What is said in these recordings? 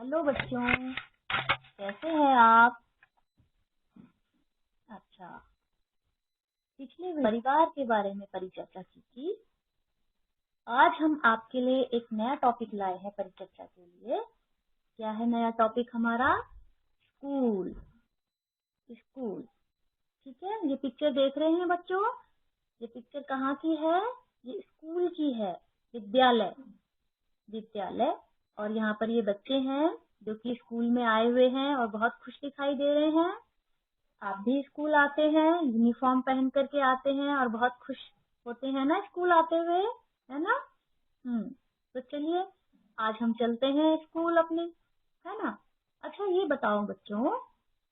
Hello बच्चों, कैसे हैं आप? अच्छा, पिछले परिवार के बारे में परिचर्चा की थी। आज हम आपके लिए एक नया टॉपिक लाए हैं परिचर्चा के लिए। क्या है नया टॉपिक हमारा? स्कूल। स्कूल, ठीक है। ये पिक्चर देख रहे हैं बच्चों, ये पिक्चर कहाँ की है? ये स्कूल की है, विद्यालय। विद्यालय। और यहाँ पर ये बच्चे हैं जो कि स्कूल में आए हुए हैं और बहुत खुश दिखाई दे रहे हैं। आप भी स्कूल आते हैं, यूनिफॉर्म पहन करके आते हैं और बहुत खुश होते हैं ना स्कूल आते हुए, है ना? तो चलिए आज हम चलते हैं स्कूल अपने, है ना? अच्छा ये बताओ बच्चों,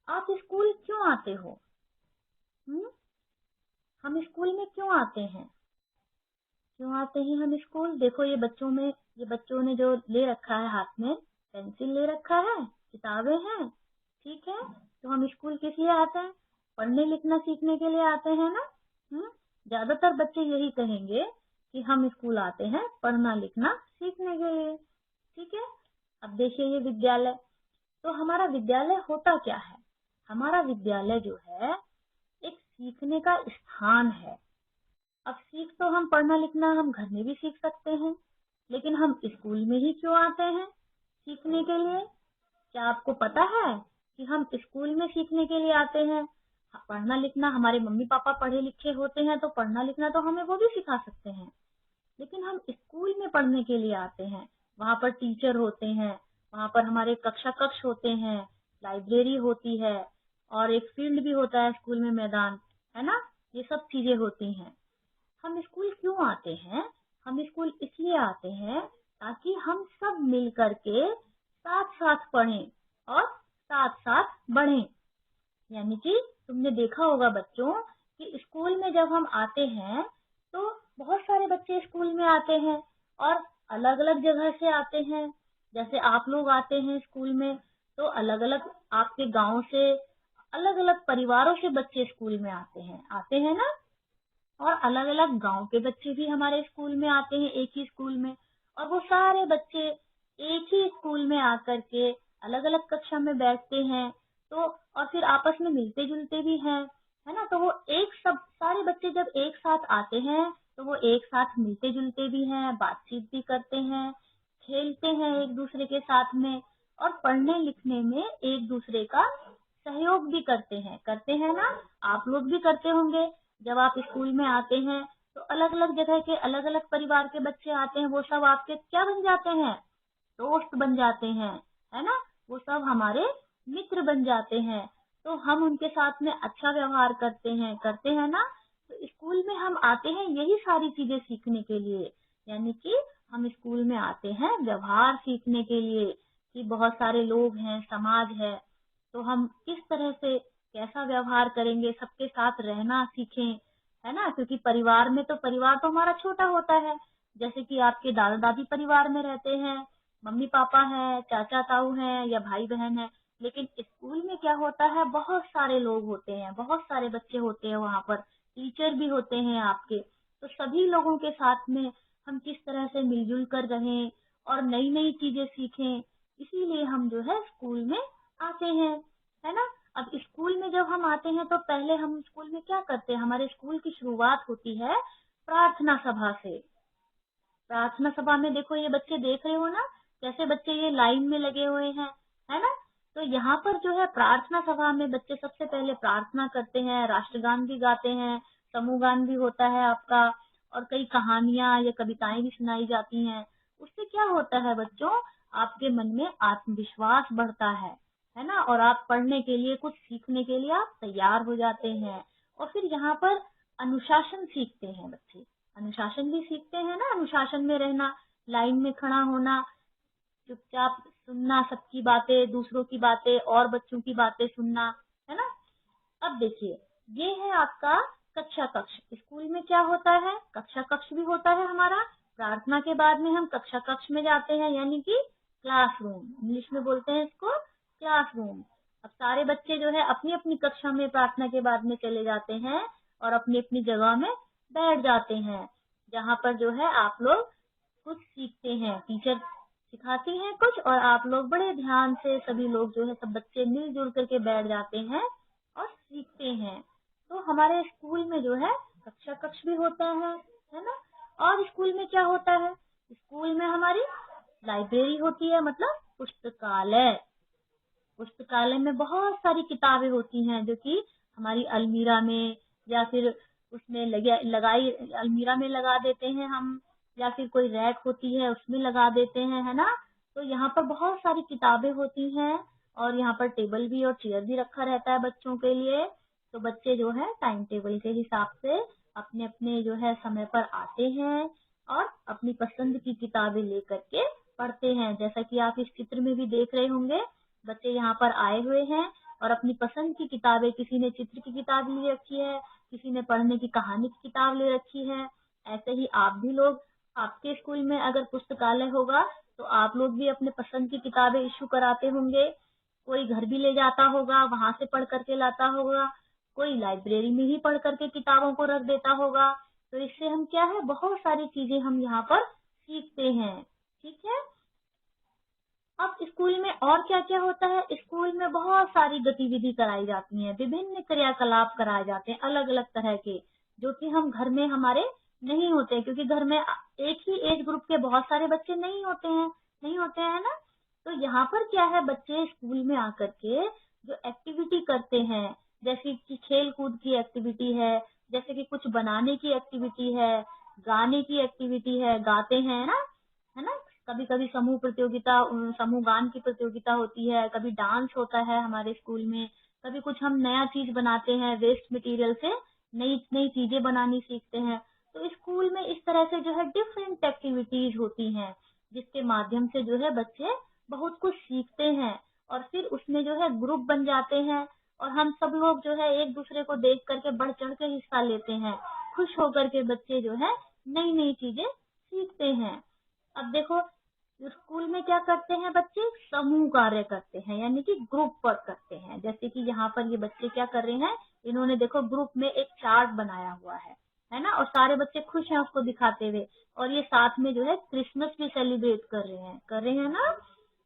आप स्कूल क्यों आते हो? हम्म हम स्कूल में क्यों आते हैं? क्यों आते हैं हम स्कूल? देखो ये बच्चों ने जो ले रखा है हाथ में, पेंसिल ले रखा है, किताबें हैं, ठीक है। तो हम स्कूल किस लिए आते हैं? पढ़ने लिखना सीखने के लिए आते हैं ना। ज्यादातर बच्चे यही कहेंगे कि हम स्कूल आते हैं पढ़ना लिखना सीखने के लिए, ठीक है। अब देखिए ये विद्यालय, तो हमारा विद्यालय होता क्या है? हमारा विद्यालय जो है एक सीखने का स्थान है। अब सीख तो हम पढ़ना लिखना हम घर में भी सीख सकते हैं, लेकिन हम स्कूल में ही क्यों आते हैं सीखने के लिए? क्या आपको पता है कि हम स्कूल में सीखने के लिए आते हैं? पढ़ना लिखना हमारे मम्मी पापा पढ़े लिखे होते हैं, तो पढ़ना लिखना तो हमें वो भी सिखा सकते हैं, लेकिन हम स्कूल में पढ़ने के लिए आते हैं। वहाँ पर टीचर होते हैं, वहाँ पर हमारे कक्षा कक्ष होते हैं, लाइब्रेरी होती है और एक फील्ड भी होता है स्कूल में, मैदान, है ना? ये सब चीजें होती हैं। हम स्कूल क्यों आते हैं? हम स्कूल इसलिए आते हैं ताकि हम सब मिल करके साथ साथ पढ़ें और साथ साथ बढ़ें। यानी कि तुमने देखा होगा बच्चों कि स्कूल में जब हम आते हैं तो बहुत सारे बच्चे स्कूल में आते हैं और अलग अलग जगह से आते हैं। जैसे आप लोग आते हैं स्कूल में तो अलग अलग आपके गांव से, अलग अलग परिवारों से बच्चे स्कूल में आते हैं ना। और अलग अलग गांव के बच्चे भी हमारे स्कूल में आते हैं एक ही स्कूल में, और वो सारे बच्चे एक ही स्कूल में आकर के अलग अलग कक्षा में बैठते हैं, तो और फिर आपस में मिलते जुलते भी हैं, है ना? तो वो एक सब सारे बच्चे जब एक साथ आते हैं तो वो एक साथ मिलते जुलते भी हैं, बातचीत भी करते हैं, खेलते हैं एक दूसरे के साथ में, और पढ़ने लिखने में एक दूसरे का सहयोग भी करते हैं ना। आप लोग भी करते होंगे। जब आप स्कूल में आते हैं तो अलग अलग जगह के अलग अलग परिवार के बच्चे आते हैं, वो सब आपके क्या बन जाते हैं? दोस्त बन जाते हैं, है ना? वो सब हमारे मित्र बन जाते हैं, तो हम उनके साथ में अच्छा व्यवहार करते हैं ना। तो स्कूल में हम आते हैं यही सारी चीजें सीखने के लिए, यानी कि हम स्कूल में आते हैं व्यवहार सीखने के लिए कि बहुत सारे लोग हैं, समाज है, तो हम किस तरह से कैसा व्यवहार करेंगे, सबके साथ रहना सीखें, है ना? क्योंकि परिवार तो हमारा छोटा होता है। जैसे कि आपके दादा दादी परिवार में रहते हैं, मम्मी पापा हैं, चाचा ताऊ हैं या भाई बहन है, लेकिन स्कूल में क्या होता है, बहुत सारे लोग होते हैं, बहुत सारे बच्चे होते हैं, वहां पर टीचर भी होते हैं आपके। तो सभी लोगों के साथ में हम किस तरह से मिलजुल कर रहें और नई नई चीजें सीखें, इसीलिए हम जो है स्कूल में आते हैं, है ना? अब स्कूल में जब हम आते हैं तो पहले हम स्कूल में क्या करते हैं? हमारे स्कूल की शुरुआत होती है प्रार्थना सभा से। प्रार्थना सभा में देखो, ये बच्चे देख रहे हो ना, कैसे बच्चे ये लाइन में लगे हुए हैं, है ना? तो यहाँ पर जो है प्रार्थना सभा में बच्चे सबसे पहले प्रार्थना करते हैं, राष्ट्रगान भी गाते हैं, समूह गान भी होता है आपका, और कई कहानियां या कविताएं भी सुनाई जाती हैं। उससे क्या होता है बच्चों, आपके मन में आत्मविश्वास बढ़ता है ना? और आप पढ़ने के लिए, कुछ सीखने के लिए आप तैयार हो जाते हैं। और फिर यहाँ पर अनुशासन सीखते हैं बच्चे, अनुशासन भी सीखते हैं ना, अनुशासन में रहना, लाइन में खड़ा होना, चुपचाप सुनना सबकी बातें, दूसरों की बातें और बच्चों की बातें सुनना, है ना? अब देखिए, ये है आपका कक्षा कक्ष। स्कूल में क्या होता है, कक्षा कक्ष भी होता है हमारा। प्रार्थना के बाद में हम कक्षा कक्ष में जाते हैं, यानी कि क्लासरूम, इंग्लिश में बोलते हैं इसको क्लासरूम। अब सारे बच्चे जो है अपनी अपनी कक्षा में प्रार्थना के बाद में चले जाते हैं और अपनी अपनी जगह में बैठ जाते हैं, जहाँ पर जो है आप लोग कुछ सीखते हैं। टीचर सिखाती हैं कुछ और आप लोग बड़े ध्यान से सभी लोग जो है सब बच्चे मिलजुल करके बैठ जाते हैं और सीखते हैं। तो हमारे स्कूल में जो है कक्षा कक्ष भी होता है ना। और स्कूल में क्या होता है, स्कूल में हमारी लाइब्रेरी होती है, मतलब पुस्तकालय। पुस्तकालय में बहुत सारी किताबें होती हैं जो कि हमारी अलमीरा में या फिर उसमें लगाई अलमीरा में लगा देते हैं हम, या फिर कोई रैक होती है उसमें लगा देते हैं, है ना। तो यहाँ पर बहुत सारी किताबें होती हैं और यहाँ पर टेबल भी और चेयर भी रखा रहता है बच्चों के लिए। तो बच्चे जो है टाइम टेबल के हिसाब से अपने अपने जो है समय पर आते हैं और अपनी पसंद की किताबें लेकर के पढ़ते हैं। जैसा कि आप इस चित्र में भी देख रहे होंगे, बच्चे यहाँ पर आए हुए हैं और अपनी पसंद की किताबें, किसी ने चित्र की किताब ले रखी है, किसी ने पढ़ने की कहानी की किताब ले रखी है। ऐसे ही आप भी लोग, आपके स्कूल में अगर पुस्तकालय होगा तो आप लोग भी अपने पसंद की किताबें इशू कराते होंगे। कोई घर भी ले जाता होगा, वहां से पढ़ करके लाता होगा, कोई लाइब्रेरी में ही पढ़ करके किताबों को रख देता होगा। तो इससे हम क्या है, बहुत सारी चीजें हम यहाँ पर सीखते हैं। ठीक है। अब स्कूल में और क्या क्या होता है, स्कूल में बहुत सारी गतिविधि कराई जाती हैं, विभिन्न क्रियाकलाप कराए जाते हैं अलग अलग तरह के, जो कि हम घर में हमारे नहीं होते, क्योंकि घर में एक ही एज ग्रुप के बहुत सारे बच्चे नहीं होते हैं ना। तो यहाँ पर क्या है, बच्चे स्कूल में आकर के जो एक्टिविटी करते हैं, जैसे कि खेल कूद की एक्टिविटी है, जैसे कि कुछ बनाने की एक्टिविटी है, गाने की एक्टिविटी है, गाते हैं ना, है ना। कभी कभी समूह प्रतियोगिता, समूह गान की प्रतियोगिता होती है, कभी डांस होता है हमारे स्कूल में, कभी कुछ हम नया चीज बनाते हैं, वेस्ट मटेरियल से नई नई चीजें बनानी सीखते हैं। तो स्कूल में इस तरह से जो है डिफरेंट एक्टिविटीज होती हैं, जिसके माध्यम से जो है बच्चे बहुत कुछ सीखते हैं और फिर उसमें जो है ग्रुप बन जाते हैं और हम सब लोग जो है एक दूसरे को देख करके बढ़ चढ़ के हिस्सा लेते हैं। खुश होकर के बच्चे जो है नई नई चीजें सीखते हैं। अब देखो, स्कूल में क्या करते हैं बच्चे, समूह कार्य करते हैं, यानी कि ग्रुप वर्क करते हैं। जैसे कि यहाँ पर ये बच्चे क्या कर रहे हैं, इन्होंने देखो ग्रुप में एक चार्ट बनाया हुआ है ना, और सारे बच्चे खुश हैं उसको दिखाते हुए, और ये साथ में जो है क्रिसमस भी सेलिब्रेट कर रहे हैं ना।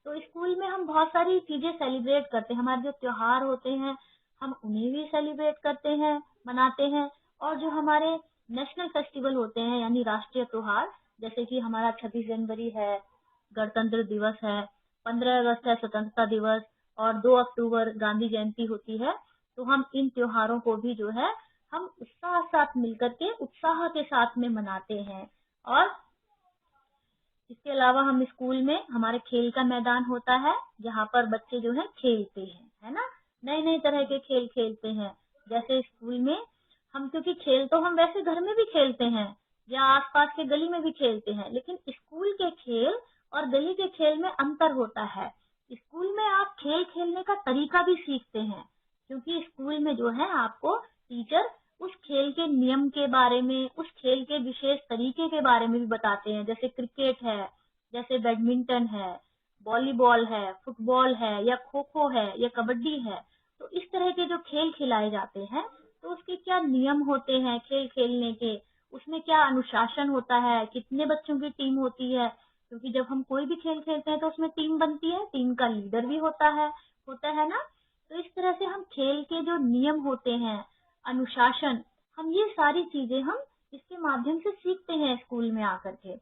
तो स्कूल में हम बहुत सारी चीजें सेलिब्रेट करते हैं, हमारे जो त्योहार होते हैं हम उन्हें भी सेलिब्रेट करते हैं, मनाते हैं। और जो हमारे नेशनल फेस्टिवल होते हैं, यानी राष्ट्रीय त्योहार, जैसे कि हमारा 26 जनवरी है, गणतंत्र दिवस है, 15 अगस्त है स्वतंत्रता दिवस, और 2 अक्टूबर गांधी जयंती होती है। तो हम इन त्योहारों को भी जो है हम उत्साह साथ मिलकर के उत्साह के साथ में मनाते हैं। और इसके अलावा हम स्कूल में हमारे खेल का मैदान होता है, जहाँ पर बच्चे जो है खेलते हैं, है ना, नए नए तरह के खेल खेलते हैं। जैसे स्कूल में हम, क्योंकि खेल तो हम वैसे घर में भी खेलते हैं या आसपास के गली में भी खेलते हैं, लेकिन स्कूल के खेल और गली के खेल में अंतर होता है। स्कूल में आप खेल खेलने का तरीका भी सीखते हैं, क्योंकि स्कूल में जो है आपको टीचर उस खेल के नियम के बारे में, उस खेल के विशेष तरीके के बारे में भी बताते हैं। जैसे क्रिकेट है, जैसे बैडमिंटन है, वॉलीबॉल है, फुटबॉल है, या खो खो है, या कबड्डी है। तो इस तरह के जो खेल खिलाए जाते हैं, तो उसके क्या नियम होते हैं खेल खेलने के, उसमें क्या अनुशासन होता है, कितने बच्चों की टीम होती है, क्योंकि जब हम कोई भी खेल खेलते हैं तो उसमें टीम बनती है, टीम का लीडर भी होता है ना। तो इस तरह से हम खेल के जो नियम होते हैं, अनुशासन, हम ये सारी चीजें हम इसके माध्यम से सीखते हैं स्कूल में आकर के।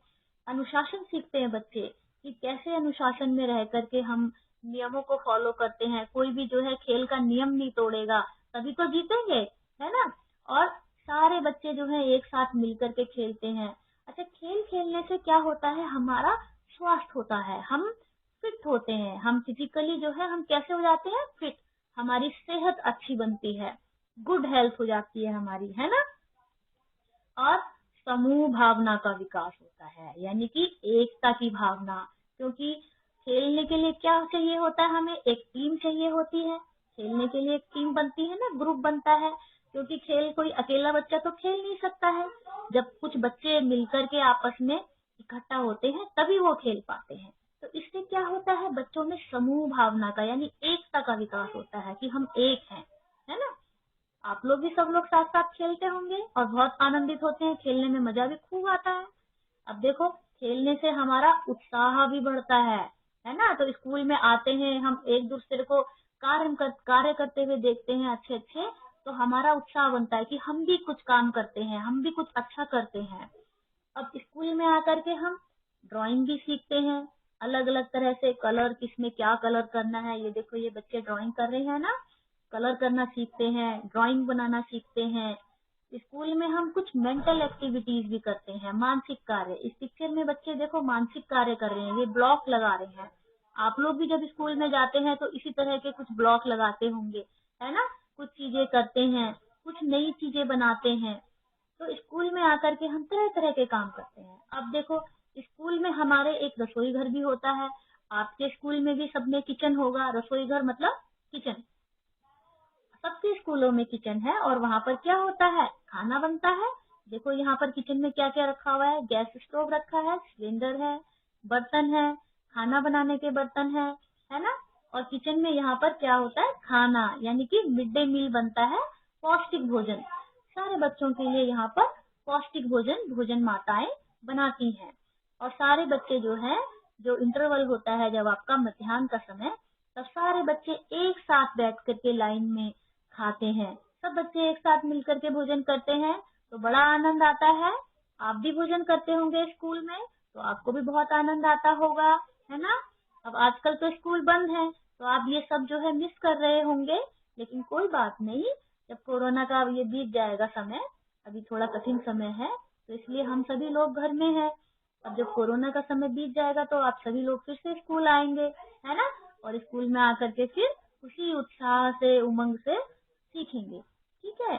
अनुशासन सीखते हैं बच्चे कि कैसे अनुशासन में रह करके हम नियमों को फॉलो करते हैं, कोई भी जो है खेल का नियम नहीं तोड़ेगा तभी तो जीतेंगे, है ना। और सारे बच्चे जो है एक साथ मिलकर के खेलते हैं। अच्छा, खेल खेलने से क्या होता है, हमारा स्वास्थ्य होता है, हम फिट होते हैं, हम फिजिकली जो है हम कैसे हो जाते हैं, फिट, हमारी सेहत अच्छी बनती है, गुड हेल्थ हो जाती है हमारी, है ना। और समूह भावना का विकास होता है, यानी कि एकता की भावना, क्योंकि खेलने के लिए क्या चाहिए होता है, हमें एक टीम चाहिए होती है, खेलने के लिए एक टीम बनती है ना, ग्रुप बनता है, क्योंकि खेल कोई अकेला बच्चा तो खेल नहीं सकता है। जब कुछ बच्चे मिलकर के आपस में इकट्ठा होते हैं तभी वो खेल पाते हैं। तो इससे क्या होता है, बच्चों में समूह भावना का यानी एकता का विकास होता है कि हम एक हैं, है ना। आप लोग भी सब लोग साथ साथ खेलते होंगे और बहुत आनंदित होते हैं, खेलने में मजा भी खूब आता है। अब देखो, खेलने से हमारा उत्साह भी बढ़ता है ना। तो स्कूल में आते हैं, हम एक दूसरे को कार्य करते हुए देखते हैं अच्छे अच्छे, तो हमारा उत्साह बनता है कि हम भी कुछ काम करते हैं, हम भी कुछ अच्छा करते हैं। अब स्कूल में आकर के हम ड्राइंग भी सीखते हैं, अलग अलग तरह से कलर, किसमें क्या कलर करना है। ये देखो, ये बच्चे ड्राइंग कर रहे हैं ना, कलर करना सीखते हैं, ड्राइंग बनाना सीखते हैं। स्कूल में हम कुछ मेंटल एक्टिविटीज भी करते हैं, मानसिक कार्य। इस पिक्चर में बच्चे देखो मानसिक कार्य कर रहे हैं, ये ब्लॉक लगा रहे हैं। आप लोग भी जब स्कूल में जाते हैं तो इसी तरह के कुछ ब्लॉक लगाते होंगे, है ना। कुछ चीजें करते हैं, कुछ नई चीजें बनाते हैं। तो स्कूल में आकर के हम तरह तरह के काम करते हैं। अब देखो, स्कूल में हमारे एक रसोई घर भी होता है। आपके स्कूल में भी सब में किचन होगा, रसोई घर मतलब किचन। सबके स्कूलों में किचन है और वहां पर क्या होता है, खाना बनता है। देखो यहाँ पर किचन में क्या क्या रखा हुआ है, गैस स्टोव रखा है, सिलेंडर है, बर्तन है, खाना बनाने के बर्तन है ना। और किचन में यहाँ पर क्या होता है, खाना, यानी कि मिड डे मील बनता है, पौष्टिक भोजन। सारे बच्चों के लिए यहाँ पर पौष्टिक भोजन माताएं बनाती हैं। और सारे बच्चे जो है, जो इंटरवल होता है जब आपका मध्याह्न का समय, तब सारे बच्चे एक साथ बैठ करके लाइन में खाते हैं। सब बच्चे एक साथ मिलकर के भोजन करते हैं तो बड़ा आनंद आता है। आप भी भोजन करते होंगे स्कूल में, तो आपको भी बहुत आनंद आता होगा, है ना। अब आजकल तो स्कूल बंद है, तो आप ये सब जो है मिस कर रहे होंगे, लेकिन कोई बात नहीं। जब कोरोना का ये बीत जाएगा समय, अभी थोड़ा कठिन समय है, तो इसलिए हम सभी लोग घर में हैं। अब जब कोरोना का समय बीत जाएगा तो आप सभी लोग फिर से स्कूल आएंगे, है ना। और स्कूल में आकर के फिर उसी उत्साह से, उमंग से सीखेंगे, ठीक है।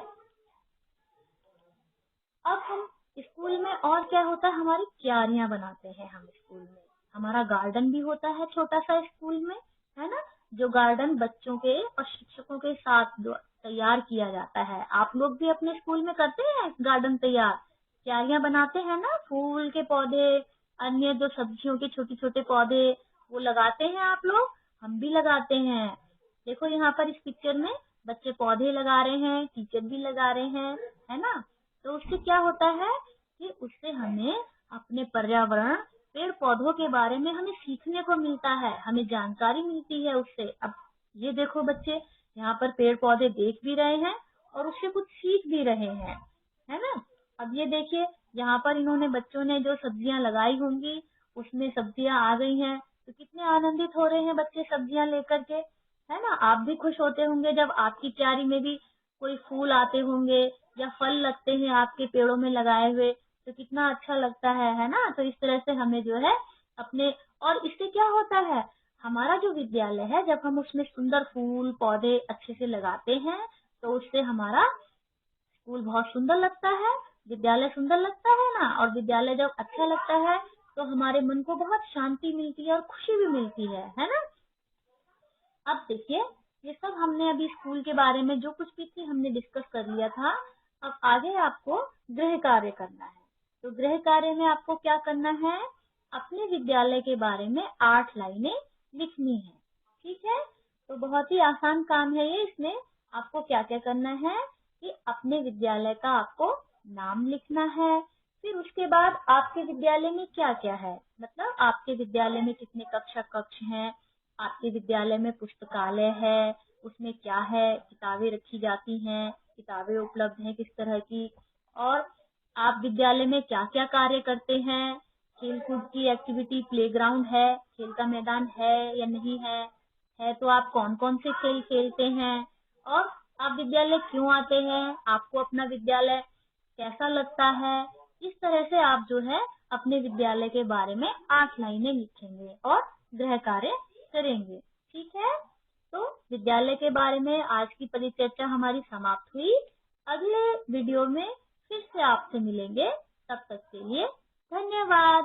अब हम स्कूल में और क्या होता है, हमारी क्यारियां बनाते हैं हम स्कूल में। हमारा गार्डन भी होता है छोटा सा स्कूल में, है ना। जो गार्डन बच्चों के और शिक्षकों के साथ तैयार किया जाता है। आप लोग भी अपने स्कूल में करते हैं गार्डन तैयार, क्यारियां बनाते हैं ना, फूल के पौधे, अन्य जो सब्जियों के छोटे छोटे पौधे, वो लगाते हैं आप लोग। हम भी लगाते हैं। देखो यहाँ पर इस पिक्चर में बच्चे पौधे लगा रहे हैं, टीचर भी लगा रहे हैं, है ना। तो उससे क्या होता है कि उससे हमें अपने पर्यावरण, पेड़ पौधों के बारे में हमें सीखने को मिलता है, हमें जानकारी मिलती है उससे। अब ये देखो बच्चे यहाँ पर पेड़ पौधे देख भी रहे हैं और उससे कुछ सीख भी रहे हैं, है ना। अब ये देखिए, यहाँ पर इन्होंने, बच्चों ने जो सब्जियां लगाई होंगी, उसमें सब्जियां आ गई हैं, तो कितने आनंदित हो रहे हैं बच्चे सब्जियां लेकर के, है ना। आप भी खुश होते होंगे जब आपकी क्यारी में भी कोई फूल आते होंगे या फल लगते हैं आपके पेड़ों में लगाए हुए, तो कितना अच्छा लगता है ना। तो इस तरह से हमें जो है अपने, और इससे क्या होता है, हमारा जो विद्यालय है, जब हम उसमें सुंदर फूल पौधे अच्छे से लगाते हैं, तो उससे हमारा स्कूल बहुत सुंदर लगता है, विद्यालय सुंदर लगता है ना। और विद्यालय जब अच्छा लगता है तो हमारे मन को बहुत शांति मिलती है और खुशी भी मिलती है ना। अब देखिए, ये सब हमने अभी स्कूल के बारे में जो कुछ भी थी हमने डिस्कस कर लिया था। अब आगे आपको गृह कार्य करना है। तो गृह कार्य में आपको क्या करना है, अपने विद्यालय के बारे में 8 लाइनें लिखनी है, ठीक है। तो बहुत ही आसान काम है ये। इसमें आपको क्या क्या करना है कि अपने विद्यालय का आपको नाम लिखना है, फिर उसके बाद आपके विद्यालय में क्या क्या है, मतलब आपके विद्यालय में कितने कक्ष हैं, आपके विद्यालय में पुस्तकालय है, उसमें क्या है, किताबें रखी जाती हैं, किताबें उपलब्ध हैं किस तरह की, और आप विद्यालय में क्या क्या कार्य करते हैं, खेल कूद की एक्टिविटी, प्लेग्राउंड है, खेल का मैदान है या नहीं है तो आप कौन कौन से खेल खेलते हैं, और आप विद्यालय क्यों आते हैं, आपको अपना विद्यालय कैसा लगता है। इस तरह से आप जो है अपने विद्यालय के बारे में 8 लाइनें लिखेंगे और गृह कार्य करेंगे, ठीक है। तो विद्यालय के बारे में आज की परिचर्चा हमारी समाप्त हुई। अगले वीडियो में फिर से आपसे मिलेंगे, तब तक के लिए धन्यवाद।